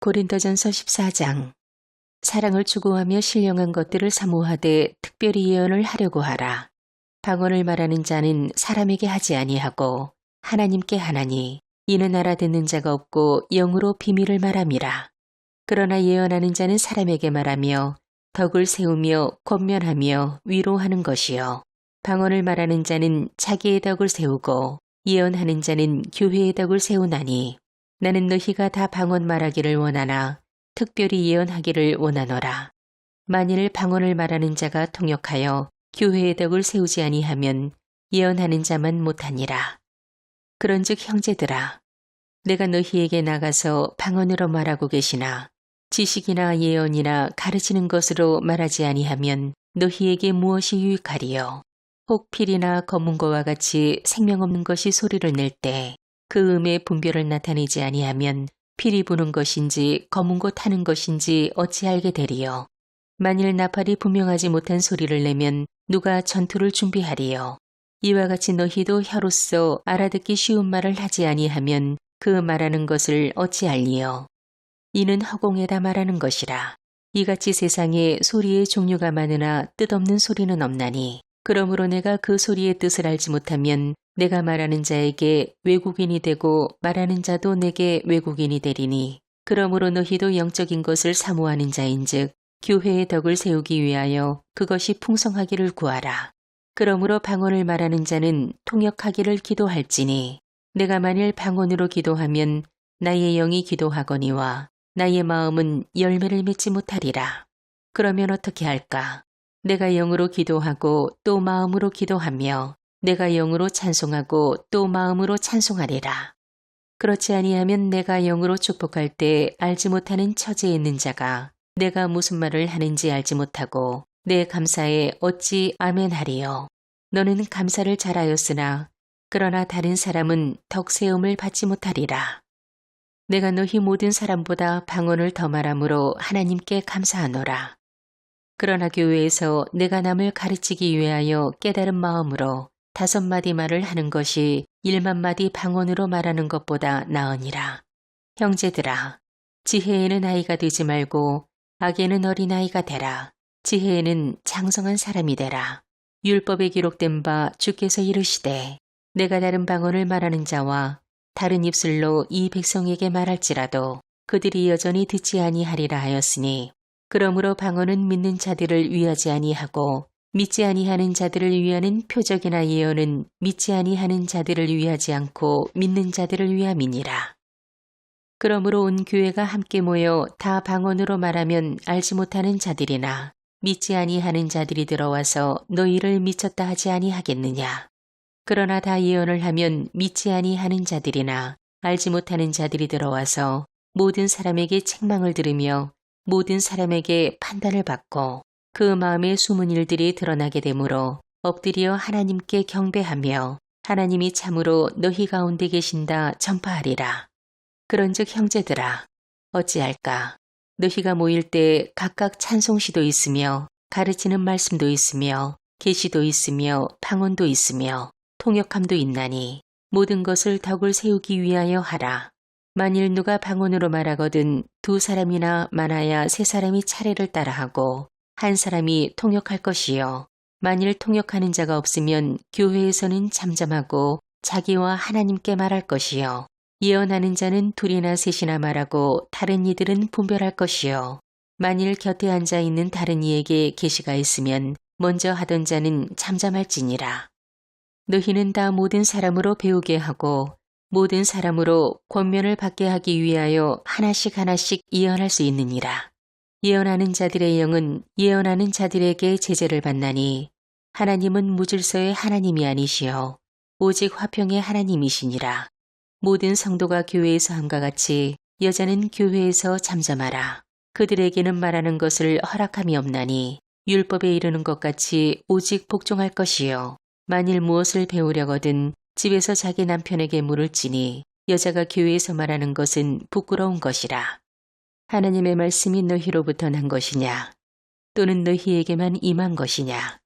고린도전서 14장. 사랑을 추구하며 신령한 것들을 사모하되 특별히 예언을 하려고 하라. 방언을 말하는 자는 사람에게 하지 아니하고 하나님께 하나니 이는 알아듣는 자가 없고 영으로 비밀을 말함이라. 그러나 예언하는 자는 사람에게 말하며 덕을 세우며 권면하며 위로하는 것이요. 방언을 말하는 자는 자기의 덕을 세우고 예언하는 자는 교회의 덕을 세우나니 나는 너희가 다 방언 말하기를 원하나 특별히 예언하기를 원하노라. 만일 방언을 말하는 자가 통역하여 교회의 덕을 세우지 아니하면 예언하는 자만 못하니라. 그런즉 형제들아, 내가 너희에게 나가서 방언으로 말하고 계시나 지식이나 예언이나 가르치는 것으로 말하지 아니하면 너희에게 무엇이 유익하리요? 혹 필이나 검은고와 같이 생명 없는 것이 소리를 낼 때 그 음의 분별을 나타내지 아니하면 필이 부는 것인지 검은고 타는 것인지 어찌 알게 되리요? 만일 나팔이 분명하지 못한 소리를 내면 누가 전투를 준비하리요? 이와 같이 너희도 혀로서 알아듣기 쉬운 말을 하지 아니하면 그 말하는 것을 어찌 알리요? 이는 허공에다 말하는 것이라. 이같이 세상에 소리의 종류가 많으나 뜻없는 소리는 없나니 그러므로 내가 그 소리의 뜻을 알지 못하면 내가 말하는 자에게 외국인이 되고 말하는 자도 내게 외국인이 되리니 그러므로 너희도 영적인 것을 사모하는 자인즉 교회의 덕을 세우기 위하여 그것이 풍성하기를 구하라. 그러므로 방언을 말하는 자는 통역하기를 기도할지니 내가 만일 방언으로 기도하면 나의 영이 기도하거니와 나의 마음은 열매를 맺지 못하리라. 그러면 어떻게 할까? 내가 영으로 기도하고 또 마음으로 기도하며 내가 영으로 찬송하고 또 마음으로 찬송하리라. 그렇지 아니하면 내가 영으로 축복할 때 알지 못하는 처지에 있는 자가 내가 무슨 말을 하는지 알지 못하고 내 감사에 어찌 아멘하리요. 너는 감사를 잘하였으나 그러나 다른 사람은 덕세움을 받지 못하리라. 내가 너희 모든 사람보다 방언을 더 말함으로 하나님께 감사하노라. 그러나 교회에서 내가 남을 가르치기 위하여 깨달은 마음으로 5마디 말을 하는 것이 1만마디 방언으로 말하는 것보다 나으니라. 형제들아, 지혜에는 아이가 되지 말고 악에는 어린아이가 되라. 지혜에는 장성한 사람이 되라. 율법에 기록된 바 주께서 이르시되 내가 다른 방언을 말하는 자와 다른 입술로 이 백성에게 말할지라도 그들이 여전히 듣지 아니하리라 하였으니 그러므로 방언은 믿는 자들을 위하지 아니하고 믿지 아니하는 자들을 위하는 표적이나 예언은 믿지 아니하는 자들을 위하지 않고 믿는 자들을 위함이니라. 그러므로 온 교회가 함께 모여 다 방언으로 말하면 알지 못하는 자들이나 믿지 아니하는 자들이 들어와서 너희를 미쳤다 하지 아니하겠느냐. 그러나 다 예언을 하면 믿지 아니하는 자들이나 알지 못하는 자들이 들어와서 모든 사람에게 책망을 들으며 모든 사람에게 판단을 받고 그 마음의 숨은 일들이 드러나게 되므로 엎드려 하나님께 경배하며 하나님이 참으로 너희 가운데 계신다 전파하리라. 그런즉 형제들아, 어찌할까? 너희가 모일 때 각각 찬송시도 있으며 가르치는 말씀도 있으며 계시도 있으며 방언도 있으며 통역함도 있나니 모든 것을 덕을 세우기 위하여 하라. 만일 누가 방언으로 말하거든 2사람이나 많아야 3사람이 차례를 따라하고 1사람이 통역할 것이요. 만일 통역하는 자가 없으면 교회에서는 잠잠하고 자기와 하나님께 말할 것이요. 예언하는 자는 2이나 3이나 말하고 다른 이들은 분별할 것이요. 만일 곁에 앉아 있는 다른 이에게 계시가 있으면 먼저 하던 자는 잠잠할지니라. 너희는 다 모든 사람으로 배우게 하고 모든 사람으로 권면을 받게 하기 위하여 하나씩 하나씩 예언할 수 있느니라. 예언하는 자들의 영은 예언하는 자들에게 제재를 받나니 하나님은 무질서의 하나님이 아니시요 오직 화평의 하나님이시니라. 모든 성도가 교회에서 함과 같이 여자는 교회에서 잠잠하라. 그들에게는 말하는 것을 허락함이 없나니 율법에 이르는 것 같이 오직 복종할 것이요. 만일 무엇을 배우려거든 집에서 자기 남편에게 물을지니 여자가 교회에서 말하는 것은 부끄러운 것이라. 하나님의 말씀이 너희로부터 난 것이냐? 또는 너희에게만 임한 것이냐?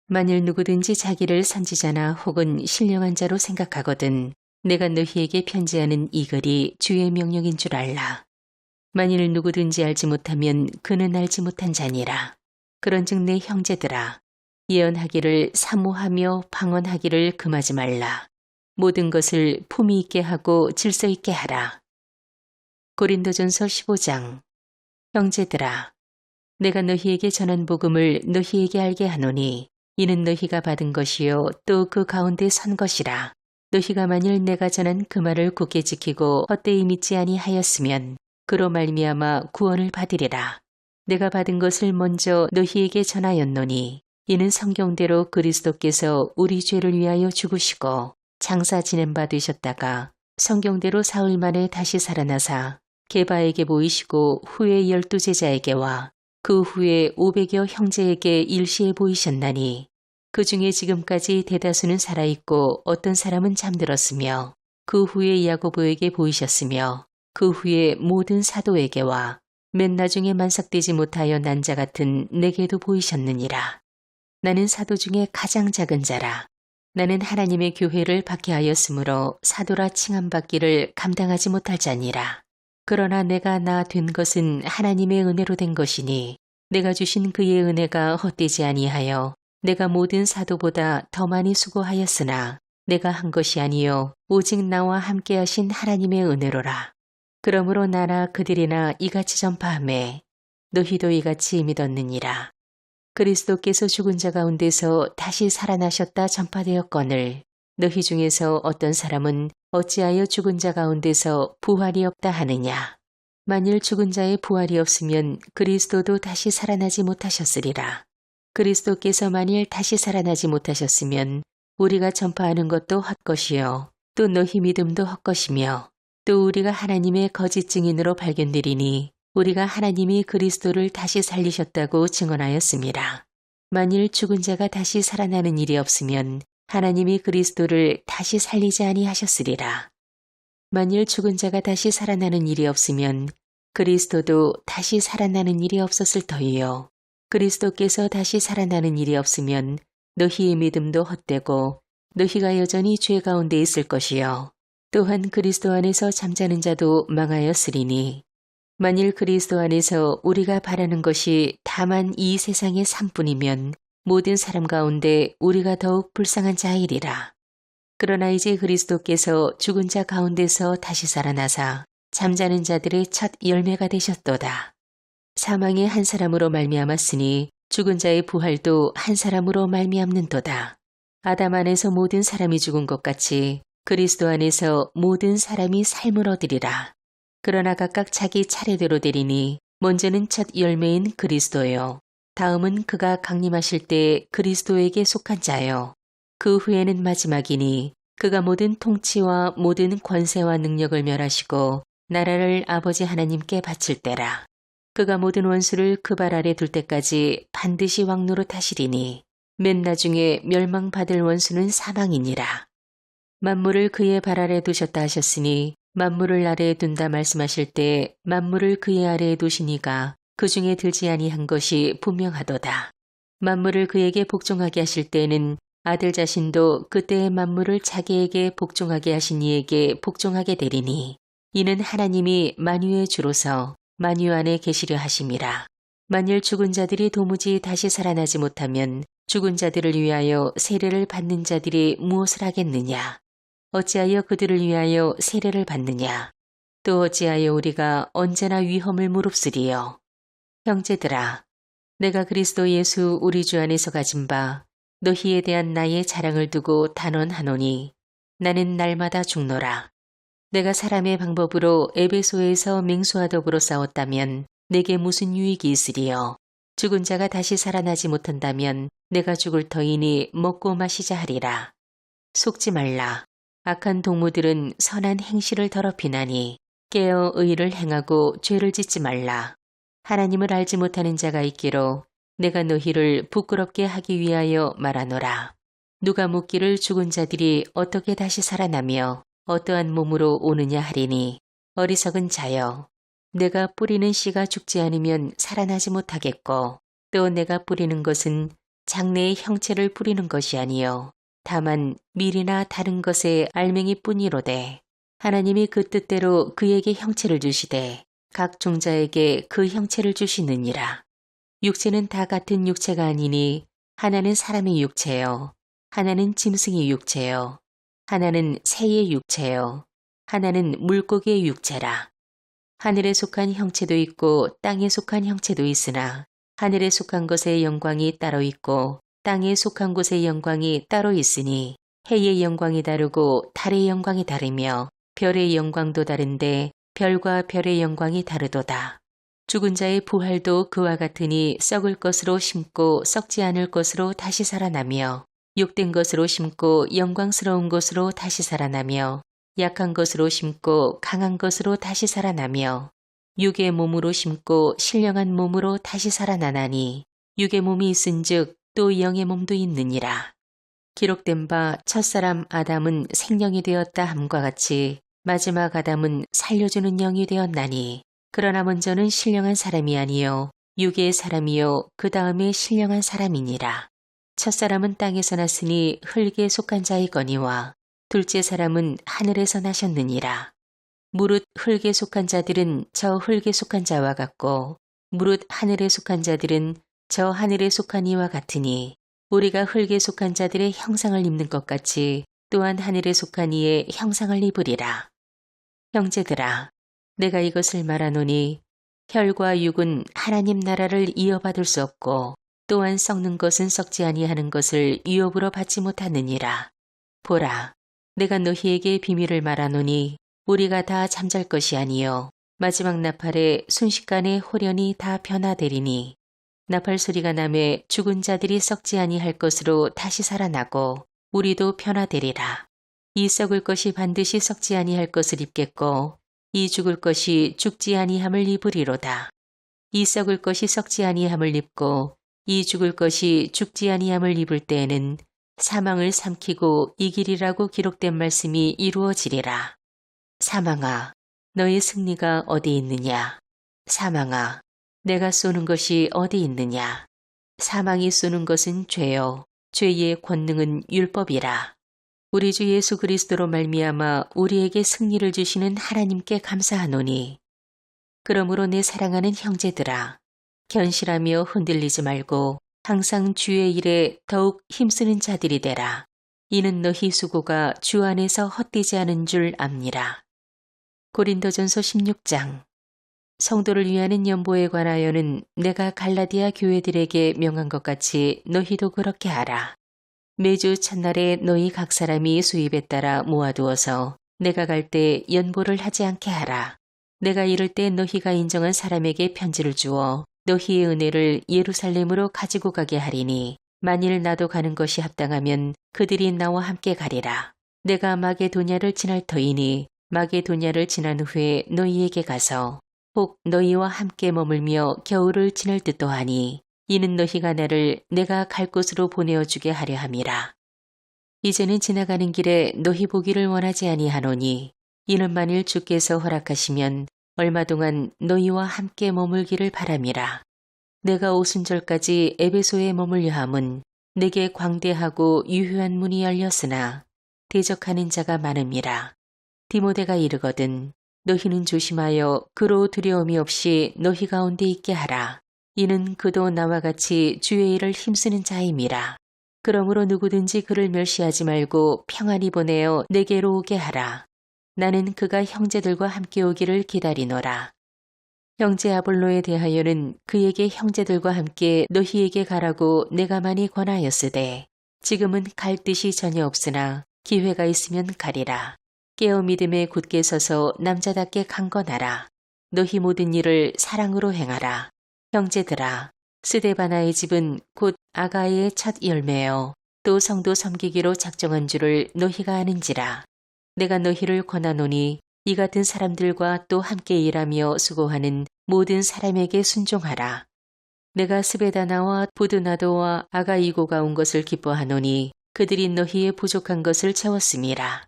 만일 누구든지 자기를 선지자나 혹은 신령한 자로 생각하거든 내가 너희에게 편지하는 이 글이 주의 명령인 줄 알라. 만일 누구든지 알지 못하면 그는 알지 못한 자니라. 그런즉 내 형제들아, 예언하기를 사모하며 방언하기를 금하지 말라. 모든 것을 품위 있게 하고 질서 있게 하라. 고린도전서 15장. 형제들아, 내가 너희에게 전한 복음을 너희에게 알게 하노니 이는 너희가 받은 것이요 또 그 가운데 선 것이라. 너희가 만일 내가 전한 그 말을 굳게 지키고 헛되이 믿지 아니하였으면 그로 말미암아 구원을 받으리라. 내가 받은 것을 먼저 너희에게 전하였노니 이는 성경대로 그리스도께서 우리 죄를 위하여 죽으시고 장사 지낸 바 되셨다가 성경대로 사흘 만에 다시 살아나사 게바에게 보이시고 후에 12 제자에게와 그 후에 500여 형제에게 일시에 보이셨나니 그 중에 지금까지 대다수는 살아있고 어떤 사람은 잠들었으며 그 후에 야고보에게 보이셨으며 그 후에 모든 사도에게와 맨 나중에 만삭되지 못하여 난 자 같은 내게도 보이셨느니라. 나는 사도 중에 가장 작은 자라. 나는 하나님의 교회를 박해하였으므로 사도라 칭함받기를 감당하지 못할 자니라. 그러나 내가 나 된 것은 하나님의 은혜로 된 것이니 내가 주신 그의 은혜가 헛되지 아니하여 내가 모든 사도보다 더 많이 수고하였으나 내가 한 것이 아니요 오직 나와 함께 하신 하나님의 은혜로라. 그러므로 나나 그들이나 이같이 전파하매 너희도 이같이 믿었느니라. 그리스도께서 죽은 자 가운데서 다시 살아나셨다 전파되었거늘 너희 중에서 어떤 사람은 어찌하여 죽은 자 가운데서 부활이 없다 하느냐. 만일 죽은 자의 부활이 없으면 그리스도도 다시 살아나지 못하셨으리라. 그리스도께서 만일 다시 살아나지 못하셨으면 우리가 전파하는 것도 헛것이요 또 너희 믿음도 헛것이며 또 우리가 하나님의 거짓 증인으로 발견되리니 우리가 하나님이 그리스도를 다시 살리셨다고 증언하였습니다. 만일 죽은 자가 다시 살아나는 일이 없으면 하나님이 그리스도를 다시 살리지 아니하셨으리라. 만일 죽은 자가 다시 살아나는 일이 없으면 그리스도도 다시 살아나는 일이 없었을 터이요. 그리스도께서 다시 살아나는 일이 없으면 너희의 믿음도 헛되고 너희가 여전히 죄 가운데 있을 것이요. 또한 그리스도 안에서 잠자는 자도 망하였으리니 만일 그리스도 안에서 우리가 바라는 것이 다만 이 세상의 삶뿐이면 모든 사람 가운데 우리가 더욱 불쌍한 자이리라. 그러나 이제 그리스도께서 죽은 자 가운데서 다시 살아나사 잠자는 자들의 첫 열매가 되셨도다. 사망의 한 사람으로 말미암았으니 죽은 자의 부활도 한 사람으로 말미암는도다. 아담 안에서 모든 사람이 죽은 것 같이 그리스도 안에서 모든 사람이 삶을 얻으리라. 그러나 각각 자기 차례대로 되리니 먼저는 첫 열매인 그리스도요. 다음은 그가 강림하실 때 그리스도에게 속한 자요. 그 후에는 마지막이니 그가 모든 통치와 모든 권세와 능력을 멸하시고 나라를 아버지 하나님께 바칠 때라. 그가 모든 원수를 그 발 아래 둘 때까지 반드시 왕노릇 하시리니 맨 나중에 멸망받을 원수는 사망이니라. 만물을 그의 발 아래 두셨다 하셨으니 만물을 아래에 둔다 말씀하실 때 만물을 그의 아래에 두시니가 그 중에 들지 아니한 것이 분명하도다. 만물을 그에게 복종하게 하실 때에는 아들 자신도 그때의 만물을 자기에게 복종하게 하신 이에게 복종하게 되리니 이는 하나님이 만유의 주로서 만유 안에 계시려 하심이라. 만일 죽은 자들이 도무지 다시 살아나지 못하면 죽은 자들을 위하여 세례를 받는 자들이 무엇을 하겠느냐? 어찌하여 그들을 위하여 세례를 받느냐? 또 어찌하여 우리가 언제나 위험을 무릅쓰리요? 형제들아, 내가 그리스도 예수 우리 주 안에서 가진 바 너희에 대한 나의 자랑을 두고 단언하노니 나는 날마다 죽노라. 내가 사람의 방법으로 에베소에서 맹수와덕으로 싸웠다면 내게 무슨 유익이 있으리요? 죽은 자가 다시 살아나지 못한다면 내가 죽을 터이니 먹고 마시자 하리라. 속지 말라. 악한 동무들은 선한 행실을 더럽히나니 깨어 의를 행하고 죄를 짓지 말라. 하나님을 알지 못하는 자가 있기로 내가 너희를 부끄럽게 하기 위하여 말하노라. 누가 묻기를 죽은 자들이 어떻게 다시 살아나며 어떠한 몸으로 오느냐 하리니 어리석은 자여. 내가 뿌리는 씨가 죽지 않으면 살아나지 못하겠고 또 내가 뿌리는 것은 장래의 형체를 뿌리는 것이 아니요 다만 밀이나 다른 것의 알맹이뿐이로되 하나님이 그 뜻대로 그에게 형체를 주시되 각 종자에게 그 형체를 주시느니라. 육체는 다 같은 육체가 아니니 하나는 사람의 육체요, 하나는 짐승의 육체요, 하나는 새의 육체요, 하나는 물고기의 육체라. 하늘에 속한 형체도 있고 땅에 속한 형체도 있으나 하늘에 속한 것의 영광이 따로 있고 땅에 속한 곳의 영광이 따로 있으니 해의 영광이 다르고 달의 영광이 다르며 별의 영광도 다른데 별과 별의 영광이 다르도다. 죽은 자의 부활도 그와 같으니 썩을 것으로 심고 썩지 않을 것으로 다시 살아나며 욕된 것으로 심고 영광스러운 것으로 다시 살아나며 약한 것으로 심고 강한 것으로 다시 살아나며 육의 몸으로 심고 신령한 몸으로 다시 살아나나니 육의 몸이 있은즉 또 영의 몸도 있느니라. 기록된 바 첫사람 아담은 생령이 되었다 함과 같이 마지막 아담은 살려주는 영이 되었나니 그러나 먼저는 신령한 사람이 아니요 육의 사람이요 그 다음에 신령한 사람이니라. 첫사람은 땅에서 났으니 흙에 속한 자이거니와 둘째 사람은 하늘에서 나셨느니라. 무릇 흙에 속한 자들은 저 흙에 속한 자와 같고 무릇 하늘에 속한 자들은 저 하늘에 속한 이와 같으니 우리가 흙에 속한 자들의 형상을 입는 것 같이 또한 하늘에 속한 이의 형상을 입으리라. 형제들아, 내가 이것을 말하노니 혈과 육은 하나님 나라를 이어받을 수 없고 또한 썩는 것은 썩지 아니하는 것을 유업으로 받지 못하느니라. 보라, 내가 너희에게 비밀을 말하노니 우리가 다 잠잘 것이 아니요 마지막 나팔에 순식간에 홀연히 다 변화되리니 나팔 소리가 나매 죽은 자들이 썩지 아니할 것으로 다시 살아나고 우리도 변화되리라. 이 썩을 것이 반드시 썩지 아니할 것을 입겠고 이 죽을 것이 죽지 아니함을 입으리로다. 이 썩을 것이 썩지 아니함을 입고 이 죽을 것이 죽지 아니함을 입을 때에는 사망을 삼키고 이기리라고 기록된 말씀이 이루어지리라. 사망아, 너의 승리가 어디 있느냐? 사망아, 내가 쏘는 것이 어디 있느냐? 사망이 쏘는 것은 죄요, 죄의 권능은 율법이라. 우리 주 예수 그리스도로 말미암아 우리에게 승리를 주시는 하나님께 감사하노니 그러므로 내 사랑하는 형제들아, 견실하며 흔들리지 말고 항상 주의 일에 더욱 힘쓰는 자들이 되라. 이는 너희 수고가 주 안에서 헛되지 않은 줄 압니라. 고린도전서 16장. 성도를 위하는 연보에 관하여는 내가 갈라디아 교회들에게 명한 것 같이 너희도 그렇게 하라. 매주 첫날에 너희 각 사람이 수입에 따라 모아두어서 내가 갈 때 연보를 하지 않게 하라. 내가 이를 때 너희가 인정한 사람에게 편지를 주어 너희의 은혜를 예루살렘으로 가지고 가게 하리니 만일 나도 가는 것이 합당하면 그들이 나와 함께 가리라. 내가 마게도냐를 지날 터이니 마게도냐를 지난 후에 너희에게 가서 혹 너희와 함께 머물며 겨울을 지낼 듯도 하니 이는 너희가 나를 내가 갈 곳으로 보내어 주게 하려 함이라. 이제는 지나가는 길에 너희 보기를 원하지 아니하노니 이는 만일 주께서 허락하시면 얼마 동안 너희와 함께 머물기를 바람이라. 내가 오순절까지 에베소에 머물려 함은 내게 광대하고 유효한 문이 열렸으나 대적하는 자가 많음이라. 디모데가 이르거든 너희는 조심하여 그로 두려움이 없이 너희 가운데 있게 하라. 이는 그도 나와 같이 주의 일을 힘쓰는 자임이라. 그러므로 누구든지 그를 멸시하지 말고 평안히 보내어 내게로 오게 하라. 나는 그가 형제들과 함께 오기를 기다리노라. 형제 아볼로에 대하여는 그에게 형제들과 함께 너희에게 가라고 내가 많이 권하였으되 지금은 갈 뜻이 전혀 없으나 기회가 있으면 가리라. 깨어 믿음에 굳게 서서 남자답게 강건하라. 너희 모든 일을 사랑으로 행하라. 형제들아, 스데바나의 집은 곧 아가의 첫 열매요. 또 성도 섬기기로 작정한 줄을 너희가 아는지라. 내가 너희를 권하노니 이 같은 사람들과 또 함께 일하며 수고하는 모든 사람에게 순종하라. 내가 스베다나와 부드나도와 아가이고가 온 것을 기뻐하노니 그들이 너희의 부족한 것을 채웠음이라.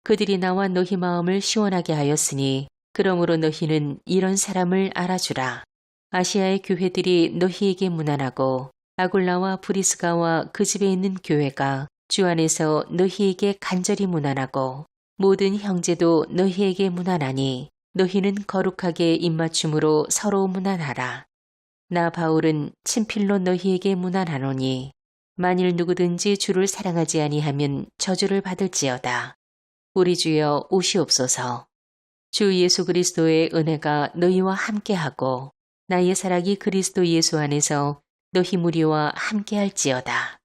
그들이 나와 너희 마음을 시원하게 하였으니 그러므로 너희는 이런 사람을 알아주라. 아시아의 교회들이 너희에게 문안하고 아굴라와 브리스가와 그 집에 있는 교회가 주 안에서 너희에게 간절히 문안하고 모든 형제도 너희에게 문안하니 너희는 거룩하게 입맞춤으로 서로 문안하라. 나 바울은 친필로 너희에게 문안하노니 만일 누구든지 주를 사랑하지 아니하면 저주를 받을지어다. 우리 주여 오시옵소서. 주 예수 그리스도의 은혜가 너희와 함께하고 나의 사랑이 그리스도 예수 안에서 너희 무리와 함께할지어다.